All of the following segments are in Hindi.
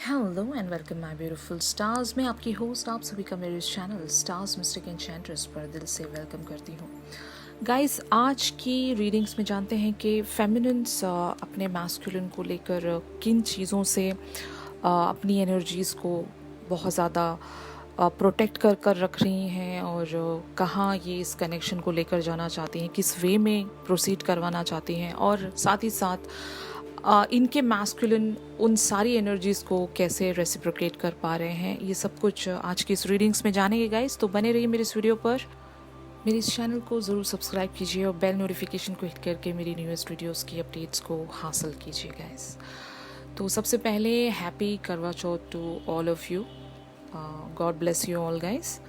Hello and welcome my beautiful stars. मैं आपकी होस्ट आप सभी का मेरे इस चैनल स्टार्स मिस्टिक एन्चेंट्रेस पर दिल से वेलकम करती हूँ। गाइस, आज की रीडिंग्स में जानते हैं कि फेमिनिन्स अपने मैस्कुलिन को लेकर किन चीज़ों से अपनी एनर्जीज़ को बहुत ज़्यादा प्रोटेक्ट कर कर रख रही हैं और कहाँ ये इस कनेक्शन को लेकर जाना चाहती हैं, किस वे में प्रोसीड करवाना चाहती हैं और साथ ही साथ इनके मैस्कुलिन उन सारी एनर्जीज़ को कैसे रेसिप्रोकेट कर पा रहे हैं। ये सब कुछ आज की इस रीडिंग्स में जानेंगे गाइस, तो बने रहिए मेरे इस वीडियो पर। मेरे इस चैनल को ज़रूर सब्सक्राइब कीजिए और बेल नोटिफिकेशन को हिट करके मेरी न्यूएस्ट वीडियोस की अपडेट्स को हासिल कीजिए गाइस। तो सबसे पहले happy Karva Chauth to all of you. God bless you all guys.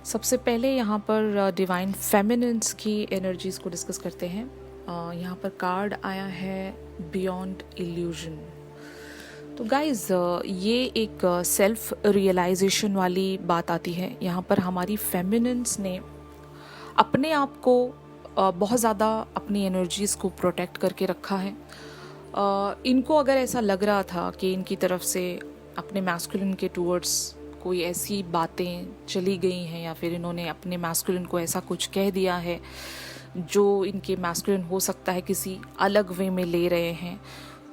सबसे पहले यहाँ पर डिवाइन फेमिनिन्स की एनर्जीज़ को डिस्कस करते हैं। यहाँ पर कार्ड आया है बियॉन्ड इल्यूजन। तो गाइज ये एक सेल्फ रियलाइजेशन वाली बात आती है। यहाँ पर हमारी फेमिनिन्स ने अपने आप को बहुत ज़्यादा अपनी एनर्जीज़ को प्रोटेक्ट करके रखा है। इनको अगर ऐसा लग रहा था कि इनकी तरफ से अपने मैस्कुलिन के टूवर्ड्स कोई ऐसी बातें चली गई हैं या फिर इन्होंने अपने मैस्कुलिन को ऐसा कुछ कह दिया है जो इनके मैस्कुलिन हो सकता है किसी अलग वे में ले रहे हैं,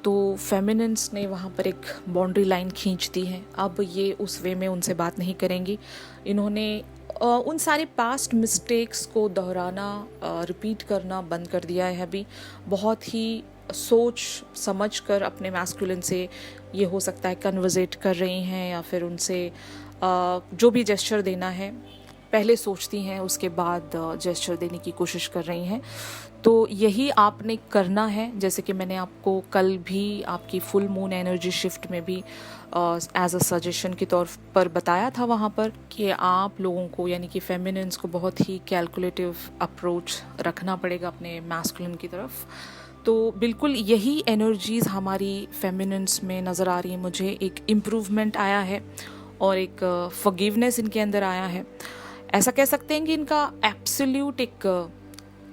तो फेमिनिन्स ने वहाँ पर एक बाउंड्री लाइन खींच दी है। अब ये उस वे में उनसे बात नहीं करेंगी। इन्होंने उन सारे पास्ट मिस्टेक्स को दोहराना, रिपीट करना बंद कर दिया है। अभी बहुत ही सोच समझ कर अपने मैस्कुलिन से ये हो सकता है कन्वर्सेट कर रही हैं या फिर उनसे जो भी जेस्चर देना है पहले सोचती हैं, उसके बाद जेस्चर देने की कोशिश कर रही हैं। तो यही आपने करना है। जैसे कि मैंने आपको कल भी आपकी फुल मून एनर्जी शिफ्ट में भी एज अ सजेशन के तौर पर बताया था वहाँ पर कि आप लोगों को यानी कि फेमिनिन्स को बहुत ही कैलकुलेटिव अप्रोच रखना पड़ेगा अपने मैस्कुलिन की तरफ। तो बिल्कुल यही एनर्जीज़ हमारी फेमिनिन्स में नज़र आ रही है। मुझे एक इम्प्रूवमेंट आया है और एक फॉरगिवनेस इनके अंदर आया है। ऐसा कह सकते हैं कि इनका एब्सोल्यूट एक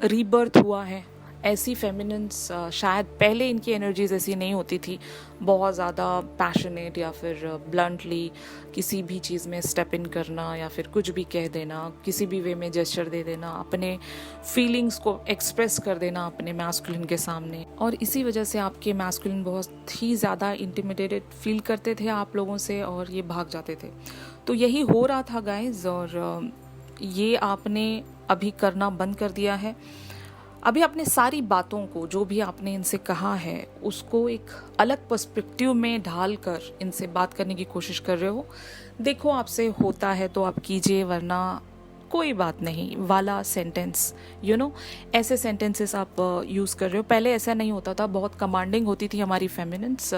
रीबर्थ हुआ है। ऐसी फेमिनिन्स शायद पहले इनकी एनर्जीज ऐसी नहीं होती थी, बहुत ज़्यादा पैशनेट या फिर ब्लंटली किसी भी चीज़ में स्टेप इन करना या फिर कुछ भी कह देना, किसी भी वे में जेस्चर दे देना, अपने फीलिंग्स को एक्सप्रेस कर देना अपने मैस्कुलिन के सामने। और इसी वजह से आपके मैस्कुलिन बहुत ही ज़्यादा इंटिमिडेटेड फील करते थे आप लोगों से और ये भाग जाते थे। तो यही हो रहा था गाइज, और ये आपने अभी करना बंद कर दिया है। अभी अपने सारी बातों को, जो भी आपने इनसे कहा है, उसको एक अलग पर्सपेक्टिव में ढाल कर इनसे बात करने की कोशिश कर रहे हो। देखो, आपसे होता है तो आप कीजिए, वरना कोई बात नहीं वाला सेंटेंस, ऐसे सेंटेंसेस आप यूज़ कर रहे हो। पहले ऐसा नहीं होता था, बहुत कमांडिंग होती थी हमारी फेमिनिन्स,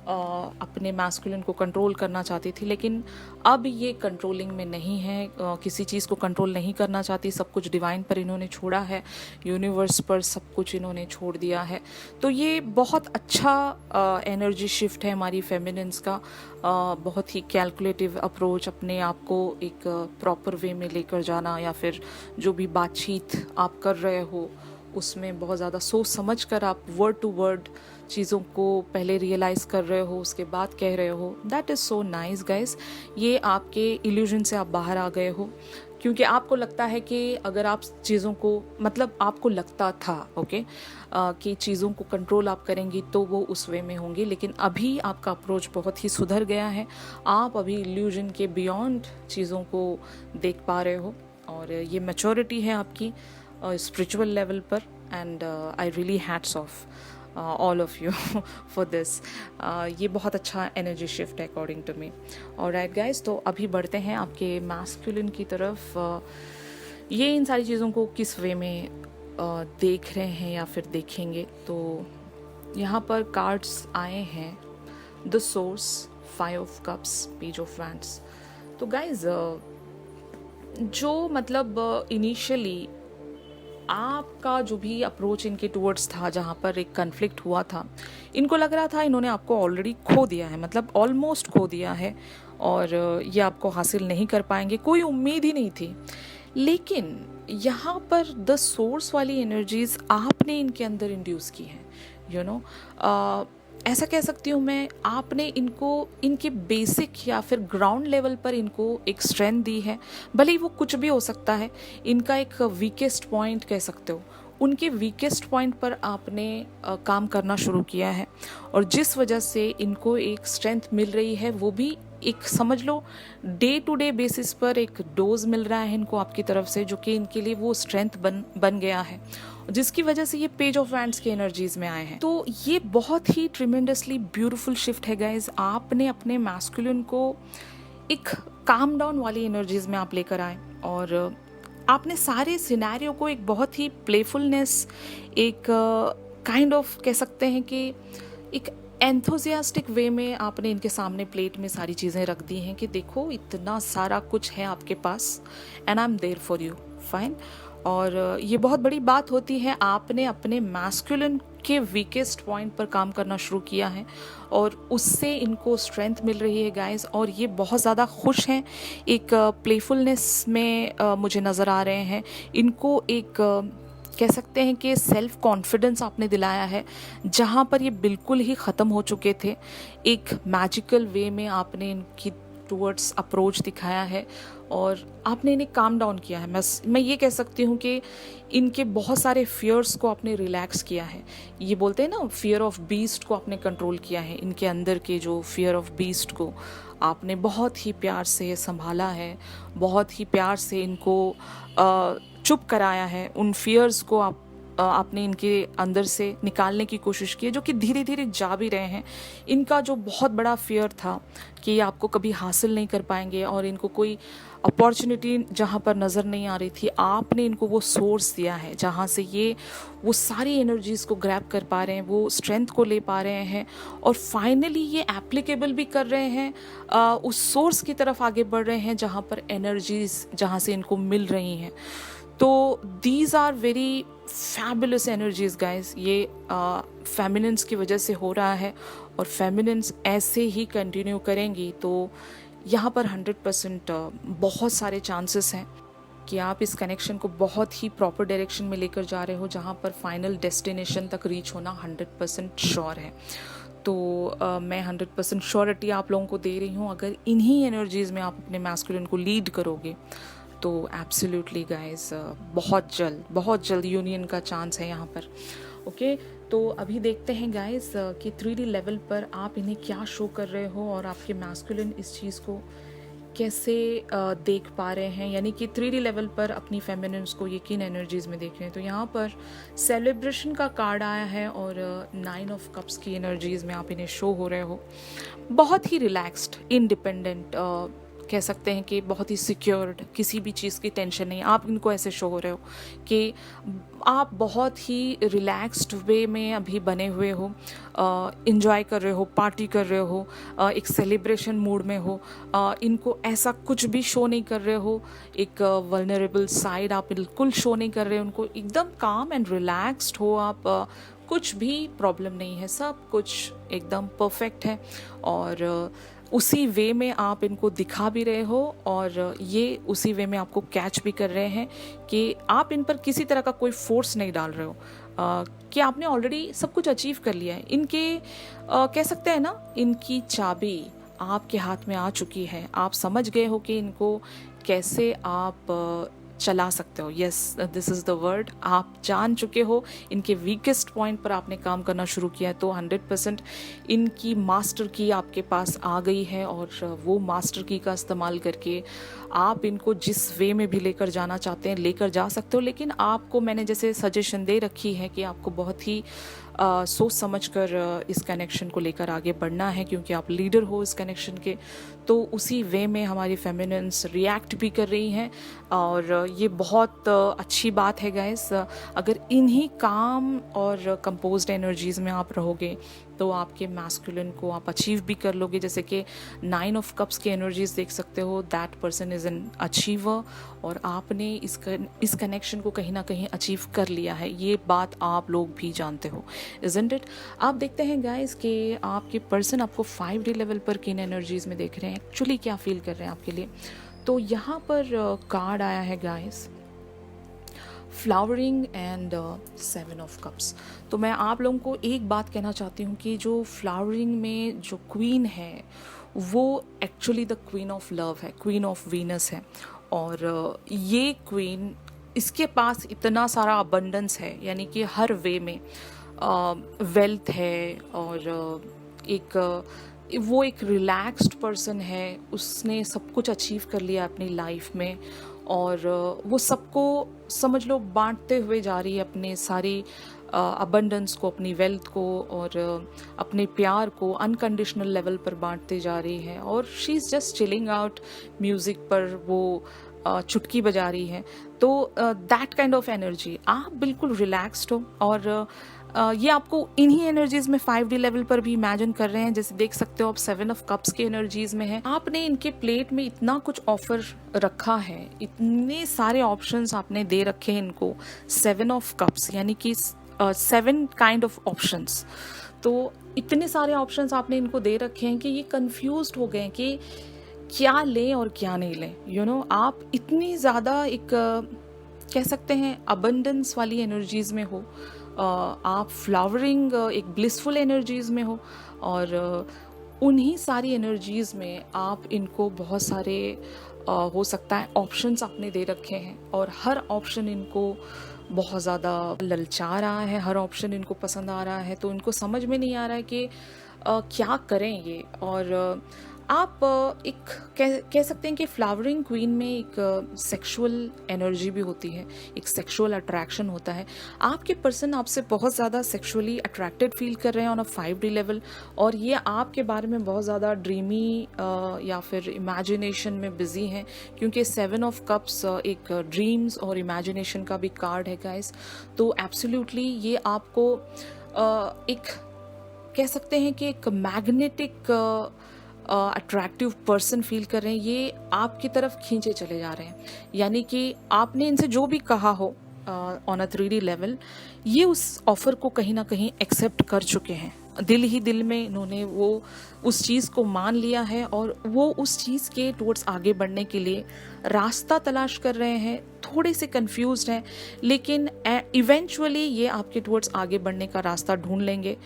अपने मैस्कुलिन को कंट्रोल करना चाहती थी, लेकिन अब ये कंट्रोलिंग में नहीं है, किसी चीज़ को कंट्रोल नहीं करना चाहती। सब कुछ डिवाइन पर इन्होंने छोड़ा है, यूनिवर्स पर सब कुछ इन्होंने छोड़ दिया है। तो ये बहुत अच्छा एनर्जी शिफ्ट है हमारी फेमिनिन्स का। बहुत ही कैलकुलेटिव अप्रोच, अपने आप को एक प्रॉपर वे में लेकर जाना, या फिर जो भी बातचीत आप कर रहे हो उसमें बहुत ज़्यादा सोच समझ कर आप वर्ड टू वर्ड चीज़ों को पहले रियलाइज़ कर रहे हो, उसके बाद कह रहे हो। That is so nice guys. ये आपके इल्यूजन से आप बाहर आ गए हो, क्योंकि आपको लगता है कि अगर आप चीज़ों को, मतलब आपको लगता था कि चीज़ों को कंट्रोल आप करेंगी तो वो उस वे में होंगी, लेकिन अभी आपका अप्रोच बहुत ही सुधर गया है। आप अभी इल्यूजन के बियॉन्ड चीज़ों को देख पा रहे हो, और ये मैच्योरिटी है आपकी स्पिरिचुअल लेवल पर। And I really hats off all of you for this. ये बहुत अच्छा एनर्जी शिफ्ट है according to me. Alright guys, तो अभी बढ़ते हैं आपके मैस्कुलिन की तरफ। ये इन सारी चीज़ों को किस वे में देख रहे हैं या फिर देखेंगे। तो यहाँ पर कार्ड्स आए हैं the source, 5 of cups, page of wands. तो गाइज जो मतलब इनिशियली आपका जो भी अप्रोच इनके टूवर्ड्स था, जहाँ पर एक कन्फ्लिक्ट हुआ था, इनको लग रहा था इन्होंने आपको ऑलरेडी खो दिया है, मतलब ऑलमोस्ट खो दिया है, और ये आपको हासिल नहीं कर पाएंगे, कोई उम्मीद ही नहीं थी। लेकिन यहाँ पर द सोर्स वाली एनर्जीज आपने इनके अंदर इंड्यूस की हैं। ऐसा कह सकती हूँ मैं, आपने इनको इनके बेसिक या फिर ग्राउंड लेवल पर इनको एक स्ट्रेंथ दी है, भले ही वो कुछ भी हो सकता है। इनका एक वीकेस्ट पॉइंट कह सकते हो, उनके वीकेस्ट पॉइंट पर आपने काम करना शुरू किया है, और जिस वजह से इनको एक स्ट्रेंथ मिल रही है, वो भी एक समझ लो डे टू डे बेसिस पर एक डोज मिल रहा है इनको आपकी तरफ से, जो कि इनके लिए वो स्ट्रेंथ बन गया है, जिसकी वजह से ये पेज ऑफ वैंड्स की एनर्जीज में आए हैं। तो ये बहुत ही ट्रिमेंडसली ब्यूटीफुल शिफ्ट है गाइज। आपने अपने मैस्कुलिन को एक काम डाउन वाली एनर्जीज में आप लेकर आए, और आपने सारे सिनेरियो को एक बहुत ही प्लेफुलनेस, एक काइंड ऑफ कह सकते हैं कि एक एंथुजियास्टिक वे में आपने इनके सामने प्लेट में सारी चीज़ें रख दी हैं कि देखो इतना सारा कुछ है आपके पास, and I am there for you, fine. और ये बहुत बड़ी बात होती है, आपने अपने मैस्कुलिन के वीकेस्ट पॉइंट पर काम करना शुरू किया है, और उससे इनको स्ट्रेंथ मिल रही है गाइस, और ये बहुत ज़्यादा खुश हैं, एक प्लेफुलनेस में मुझे नज़र आ रहे हैं। इनको एक कह सकते हैं कि सेल्फ कॉन्फिडेंस आपने दिलाया है, जहाँ पर ये बिल्कुल ही ख़त्म हो चुके थे। एक मैजिकल वे में आपने इनकी टूवर्ड्स अप्रोच दिखाया है, और आपने इन्हें काम डाउन किया है। मैं ये कह सकती हूँ कि इनके बहुत सारे फियर्स को आपने रिलैक्स किया है। ये बोलते हैं ना, फियर ऑफ बीस्ट को आपने कंट्रोल किया है। इनके अंदर के जो फियर ऑफ बीस्ट को आपने बहुत ही प्यार से संभाला है, बहुत ही प्यार से इनको चुप कराया है। उन फियर्स को आपने इनके अंदर से निकालने की कोशिश की है, जो कि धीरे धीरे जा भी रहे हैं। इनका जो बहुत बड़ा फियर था कि ये आपको कभी हासिल नहीं कर पाएंगे, और इनको कोई अपॉर्चुनिटी जहाँ पर नज़र नहीं आ रही थी, आपने इनको वो सोर्स दिया है जहाँ से ये वो सारी एनर्जीज़ को ग्रैब कर पा रहे हैं, वो स्ट्रेंथ को ले पा रहे हैं, और फाइनली ये एप्लीकेबल भी कर रहे हैं, उस सोर्स की तरफ आगे बढ़ रहे हैं जहाँ पर एनर्जीज़ जहाँ से इनको मिल रही हैं। तो these are very fabulous energies guys. ये फेमिनिन्स की वजह से हो रहा है, और फेमिनिन्स ऐसे ही कंटिन्यू करेंगी तो यहाँ पर 100% बहुत सारे चांसेस हैं कि आप इस कनेक्शन को बहुत ही प्रॉपर डायरेक्शन में लेकर जा रहे हो, जहाँ पर फाइनल डेस्टिनेशन तक रीच होना 100% श्योर है। तो मैं 100% श्योरिटी आप लोगों को दे रही हूँ, अगर इन्हीं एनर्जीज़ में आप अपने मैस्कुलिन को लीड करोगे तो एब्सोल्युटली गाइस बहुत जल्द यूनियन का चांस है यहाँ पर। ओके, तो अभी देखते हैं गाइस कि 3D लेवल पर आप इन्हें क्या शो कर रहे हो, और आपके मैस्कुलिन इस चीज़ को कैसे देख पा रहे हैं, यानी कि 3D लेवल पर अपनी फेमिनिन्स को ये किन एनर्जीज़ में देख रहे हैं। तो यहाँ पर सेलिब्रेशन का कार्ड आया है, और 9 ऑफ कप्स की एनर्जीज़ में आप इन्हें शो हो रहे हो। बहुत ही रिलैक्स्ड, इंडिपेंडेंट, कह सकते हैं कि बहुत ही सिक्योर्ड, किसी भी चीज़ की टेंशन नहीं। आप इनको ऐसे शो हो रहे हो कि आप बहुत ही रिलैक्स्ड वे में अभी बने हुए हो, इंजॉय कर रहे हो, पार्टी कर रहे हो, एक सेलिब्रेशन मूड में हो। इनको ऐसा कुछ भी शो नहीं कर रहे हो, एक वल्नरेबल साइड आप बिल्कुल शो नहीं कर रहे हो। उनको एकदम काम एंड रिलैक्स्ड हो आप, कुछ भी प्रॉब्लम नहीं है, सब कुछ एकदम परफेक्ट है, और उसी वे में आप इनको दिखा भी रहे हो, और ये उसी वे में आपको कैच भी कर रहे हैं कि आप इन पर किसी तरह का कोई फोर्स नहीं डाल रहे हो, कि आपने ऑलरेडी सब कुछ अचीव कर लिया है। इनके कह सकते हैं ना, इनकी चाबी आपके हाथ में आ चुकी है। आप समझ गए हो कि इनको कैसे आप चला सकते हो। Yes, this is the word. आप जान चुके हो, इनके वीकेस्ट पॉइंट पर आपने काम करना शुरू किया है, तो 100% इनकी मास्टर की आपके पास आ गई है, और वो मास्टर की का इस्तेमाल करके आप इनको जिस वे में भी लेकर जाना चाहते हैं लेकर जा सकते हो। लेकिन आपको मैंने जैसे सजेशन दे रखी है कि आपको बहुत ही सोच समझ कर इस कनेक्शन को लेकर आगे बढ़ना है, क्योंकि आप लीडर हो इस कनेक्शन के। तो उसी वे में हमारी फेमिनिन्स रिएक्ट भी कर रही हैं, और ये बहुत अच्छी बात है गाइस। अगर इन्हीं काम और कंपोज्ड एनर्जीज़ में आप रहोगे तो आपके मैस्कुलिन को आप अचीव भी कर लोगे। जैसे कि 9 ऑफ कप्स की एनर्जीज देख सकते हो, that person is an achiever, और आपने इस कनेक्शन को कहीं ना कहीं अचीव कर लिया है। ये बात आप लोग भी जानते हो, इज़न्ट इट। आप देखते हैं गाइस कि आपके पर्सन आपको 5D लेवल पर किन एनर्जीज में देख रहे हैं, एक्चुअली क्या फील कर रहे हैं आपके लिए। तो यहाँ पर कार्ड आया है guys flowering and seven of cups. तो मैं आप लोगों को एक बात कहना चाहती हूँ कि जो फ्लावरिंग में जो क्वीन है वो actually the queen of love है, क्वीन ऑफ वीनस है। और ये क्वीन, इसके पास इतना सारा अबंडेंस है, यानी कि हर वे में वेल्थ है, और वो एक रिलैक्स्ड पर्सन है, उसने सब कुछ अचीव कर लिया अपनी लाइफ में, और वो सबको समझ लो बांटते हुए जा रही है अपने सारी अबंडेंस को, अपनी वेल्थ को, और अपने प्यार को अनकंडीशनल लेवल पर बांटते जा रही है। और she is just chilling out, music पर वो चुटकी बजा रही है। तो दैट काइंड ऑफ एनर्जी, आप बिल्कुल रिलैक्स्ड हो, और ये आपको इन्हीं एनर्जीज में 5D लेवल पर भी इमेजिन कर रहे हैं। जैसे देख सकते हो आप 7 ऑफ कप्स की एनर्जीज में है। आपने इनके प्लेट में इतना कुछ ऑफर रखा है, इतने सारे ऑप्शंस आपने दे रखे हैं इनको। 7 ऑफ कप्स यानी कि 7 काइंड ऑफ ऑप्शंस। तो इतने सारे ऑप्शंस आपने इनको दे रखे हैं कि ये कंफ्यूज्ड हो गए कि क्या लें और क्या नहीं लें। यू नो, आप इतनी ज़्यादा एक कह सकते हैं अबंडेंस वाली एनर्जीज में हो, आप फ्लावरिंग एक ब्लिसफुल एनर्जीज में हो, और उन्हीं सारी एनर्जीज में आप इनको बहुत सारे हो सकता है ऑप्शंस आपने दे रखे हैं, और हर ऑप्शन इनको बहुत ज़्यादा ललचा रहा है, हर ऑप्शन इनको पसंद आ रहा है। तो इनको समझ में नहीं आ रहा है कि क्या करें ये। और आप एक कह सकते हैं कि फ्लावरिंग क्वीन में एक सेक्सुअल एनर्जी भी होती है, एक सेक्सुअल अट्रैक्शन होता है। आपके पर्सन आपसे बहुत ज़्यादा सेक्सुअली अट्रैक्टेड फील कर रहे हैं ऑन अ 5D लेवल, और ये आपके बारे में बहुत ज़्यादा ड्रीमी या फिर इमेजिनेशन में बिजी हैं, क्योंकि 7 ऑफ कप्स एक ड्रीम्स और इमेजिनेशन का भी कार्ड है गाइस। तो एब्सोल्युटली ये आपको एक कह सकते हैं कि एक मैग्नेटिक अट्रैक्टिव पर्सन फील कर रहे हैं, ये आपकी तरफ खींचे चले जा रहे हैं। यानी कि आपने इनसे जो भी कहा हो ऑन अ 3D लेवल, ये उस ऑफर को कहीं ना कहीं एक्सेप्ट कर चुके हैं। दिल ही दिल में इन्होंने वो उस चीज़ को मान लिया है, और वो उस चीज़ के टुवर्ड्स आगे बढ़ने के लिए रास्ता तलाश कर रहे हैं। थोड़े से कंफ्यूज्ड हैं, लेकिन इवेंचुअली ये आपके टुवर्ड्स आगे बढ़ने का रास्ता ढूंढ लेंगे।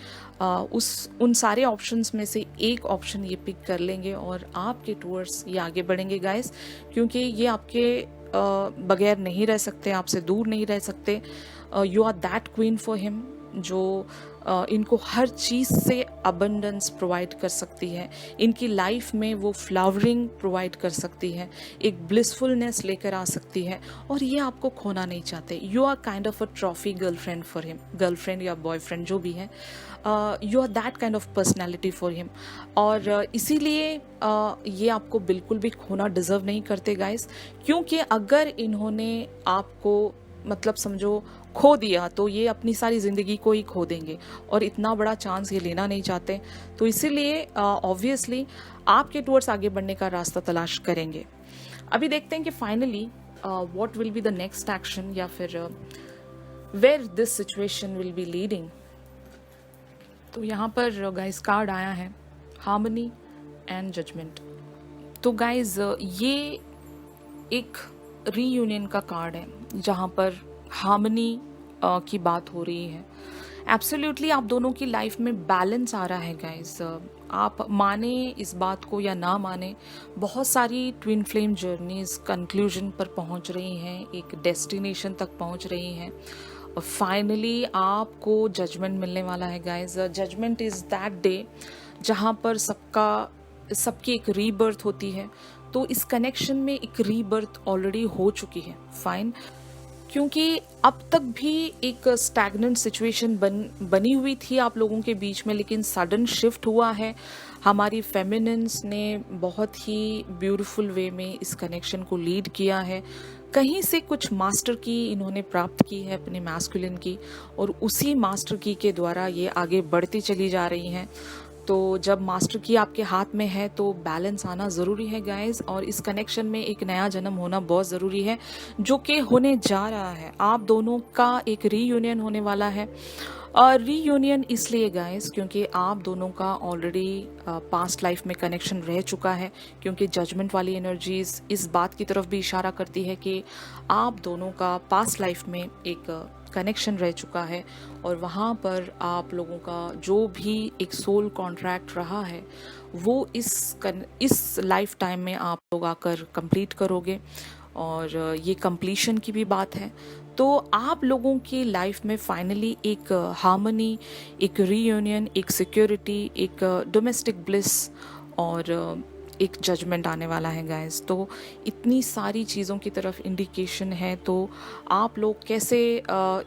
उन सारे ऑप्शंस में से एक ऑप्शन ये पिक कर लेंगे, और आपके टुवर्ड्स ये आगे बढ़ेंगे गाइस, क्योंकि ये आपके बगैर नहीं रह सकते, आपसे दूर नहीं रह सकते। You are that queen for him, जो इनको हर चीज़ से अबंडेंस प्रोवाइड कर सकती है, इनकी लाइफ में वो फ्लावरिंग प्रोवाइड कर सकती है, एक ब्लिसफुलनेस लेकर आ सकती है, और ये आपको खोना नहीं चाहते। You are kind of a trophy girlfriend for him, girlfriend या बॉयफ्रेंड जो भी है, you are that kind of personality for him. और इसीलिए ये आपको बिल्कुल भी खोना डिज़र्व नहीं करते गाइस, क्योंकि अगर इन्होंने आपको मतलब समझो खो दिया, तो ये अपनी सारी ज़िंदगी को ही खो देंगे, और इतना बड़ा चांस ये लेना नहीं चाहते। तो इसीलिए ऑब्वियसली आपके टुवर्ड्स आगे बढ़ने का रास्ता तलाश करेंगे। अभी देखते हैं कि finally what will be the next action, या फिर where this situation will be leading. तो यहाँ पर गाइस कार्ड आया है हार्मनी एंड जजमेंट। तो गाइस ये एक रीयूनियन का कार्ड है, जहाँ पर हार्मनी की बात हो रही है। एब्सोल्युटली आप दोनों की लाइफ में बैलेंस आ रहा है गाइस। आप माने इस बात को या ना माने, बहुत सारी ट्विन फ्लेम जर्नीज कंक्लूजन पर पहुंच रही हैं, एक डेस्टिनेशन तक पहुंच रही हैं, और फाइनली आपको जजमेंट मिलने वाला है guys. Judgement is that day जहाँ पर सबकी एक रीबर्थ होती है। तो इस कनेक्शन में एक रीबर्थ ऑलरेडी हो चुकी है, फाइन, क्योंकि अब तक भी एक स्टैग्नेंट सिचुएशन बनी हुई थी आप लोगों के बीच में, लेकिन सडन शिफ्ट हुआ है। हमारी फेमिनिन्स ने बहुत ही ब्यूटीफुल वे में इस कनेक्शन को लीड किया है। कहीं से कुछ मास्टर की इन्होंने प्राप्त की है अपने मैस्कुलिन की, और उसी मास्टर की के द्वारा ये आगे बढ़ती चली जा रही हैं। तो जब मास्टर की आपके हाथ में है तो बैलेंस आना ज़रूरी है गाइस, और इस कनेक्शन में एक नया जन्म होना बहुत ज़रूरी है, जो कि होने जा रहा है। आप दोनों का एक रीयूनियन होने वाला है। रीयूनियन इसलिए गाइस क्योंकि आप दोनों का ऑलरेडी पास्ट लाइफ में कनेक्शन रह चुका है, क्योंकि जजमेंट वाली एनर्जीज इस बात की तरफ भी इशारा करती है कि आप दोनों का पास्ट लाइफ में एक कनेक्शन रह चुका है और वहाँ पर आप लोगों का जो भी एक सोल कॉन्ट्रैक्ट रहा है वो इस लाइफ टाइम में आप लोग आकर कंप्लीट करोगे और ये कंप्लीशन की भी बात है। तो आप लोगों की लाइफ में फाइनली एक हार्मनी, एक रीयूनियन, एक सिक्योरिटी, एक डोमेस्टिक ब्लिस और एक जजमेंट आने वाला है गाइस। तो इतनी सारी चीज़ों की तरफ इंडिकेशन है, तो आप लोग कैसे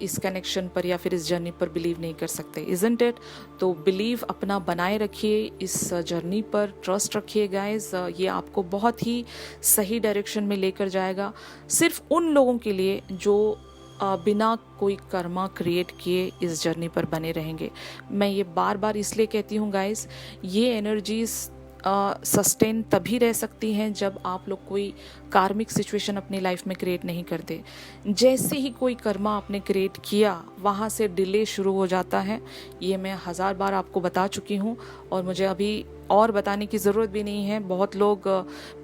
इस कनेक्शन पर या फिर इस जर्नी पर बिलीव नहीं कर सकते, इज़न्ट इट? तो बिलीव अपना बनाए रखिए, इस जर्नी पर ट्रस्ट रखिए गाइस। ये आपको बहुत ही सही डायरेक्शन में लेकर जाएगा, सिर्फ उन लोगों के लिए जो बिना कोई कर्मा क्रिएट किए इस जर्नी पर बने रहेंगे। मैं ये बार बार इसलिए कहती हूँ गाइस, ये एनर्जीज सस्टेन तभी रह सकती हैं जब आप लोग कोई कार्मिक सिचुएशन अपनी लाइफ में क्रिएट नहीं करते। जैसे ही कोई कर्मा आपने क्रिएट किया वहाँ से डिले शुरू हो जाता है। ये मैं 1000 बार आपको बता चुकी हूँ और मुझे अभी और बताने की ज़रूरत भी नहीं है। बहुत लोग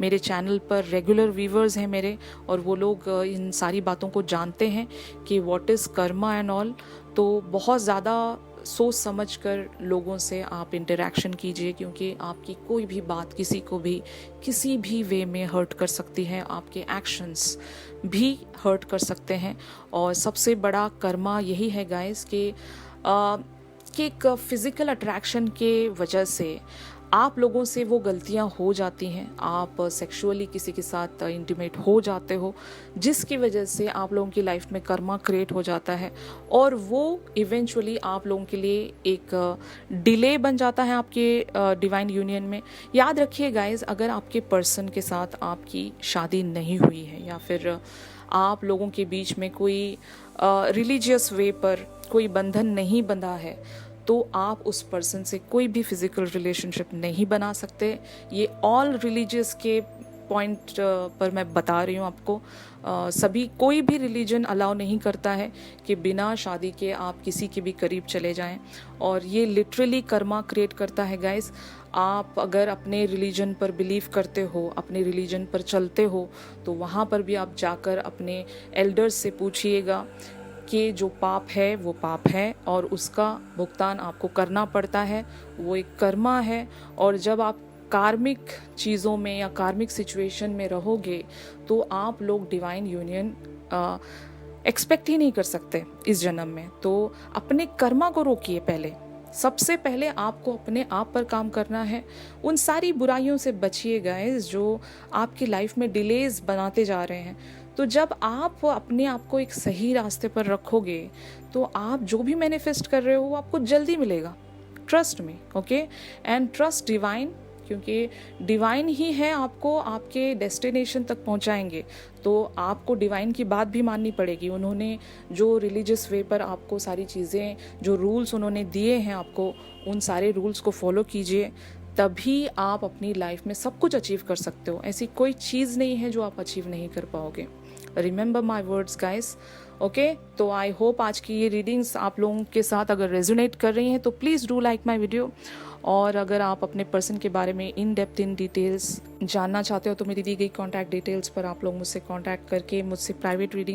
मेरे चैनल पर रेगुलर व्यूवर्स हैं मेरे, और वो लोग इन सारी बातों को जानते हैं कि what is Karma and all. तो बहुत ज़्यादा सोच समझ कर लोगों से आप इंटरेक्शन कीजिए, क्योंकि आपकी कोई भी बात किसी को भी किसी भी वे में हर्ट कर सकती है, आपके एक्शंस भी हर्ट कर सकते हैं। और सबसे बड़ा कर्मा यही है गाइस कि एक फिज़िकल अट्रैक्शन के वजह से आप लोगों से वो गलतियां हो जाती हैं, आप सेक्सुअली किसी के साथ इंटीमेट हो जाते हो, जिसकी वजह से आप लोगों की लाइफ में कर्मा क्रिएट हो जाता है और वो इवेंचुअली आप लोगों के लिए एक डिले बन जाता है आपके डिवाइन यूनियन में। याद रखिए गाइज, अगर आपके पर्सन के साथ आपकी शादी नहीं हुई है या फिर आप लोगों के बीच में कोई रिलीजियस वे पर कोई बंधन नहीं बंधा है, तो आप उस पर्सन से कोई भी फिजिकल रिलेशनशिप नहीं बना सकते। ये ऑल रिलीजियस के पॉइंट पर मैं बता रही हूँ आपको। सभी कोई भी रिलीजन अलाउ नहीं करता है कि बिना शादी के आप किसी के भी करीब चले जाएं, और ये लिटरली कर्मा क्रिएट करता है गाइस। आप अगर अपने रिलीजन पर बिलीव करते हो, अपने रिलीजन पर चलते हो, तो वहाँ पर भी आप जाकर अपने एल्डर्स से पूछिएगा कि जो पाप है वो पाप है और उसका भुगतान आपको करना पड़ता है, वो एक कर्मा है। और जब आप कार्मिक चीज़ों में या कार्मिक सिचुएशन में रहोगे तो आप लोग डिवाइन यूनियन एक्सपेक्ट ही नहीं कर सकते इस जन्म में। तो अपने कर्मा को रोकिए। पहले सबसे पहले आपको अपने आप पर काम करना है। उन सारी बुराइयों से बचिए गाइस जो आपकी लाइफ में डिलेज बनाते जा रहे हैं। तो जब आप अपने आप को एक सही रास्ते पर रखोगे तो आप जो भी मैनिफेस्ट कर रहे हो वो आपको जल्दी मिलेगा। Trust me, okay? And trust divine, क्योंकि डिवाइन ही है आपको आपके डेस्टिनेशन तक पहुंचाएंगे। तो आपको डिवाइन की बात भी माननी पड़ेगी। उन्होंने जो रिलीजियस वे पर आपको सारी चीज़ें, जो रूल्स उन्होंने दिए हैं आपको, उन सारे रूल्स को फॉलो कीजिए, तभी आप अपनी लाइफ में सब कुछ अचीव कर सकते हो। ऐसी कोई चीज़ नहीं है जो आप अचीव नहीं कर पाओगे। Remember my words guys, okay? तो आई होप आज की ये रीडिंग्स आप लोगों के साथ अगर रेजोनेट कर रही हैं तो please do like my video. और अगर आप अपने पर्सन के बारे में इन डेप्थ इन डिटेल्स जानना चाहते हो तो मेरी दी गई कॉन्टैक्ट डिटेल्स पर आप लोग मुझसे कॉन्टैक्ट करके मुझसे प्राइवेट रीडिंग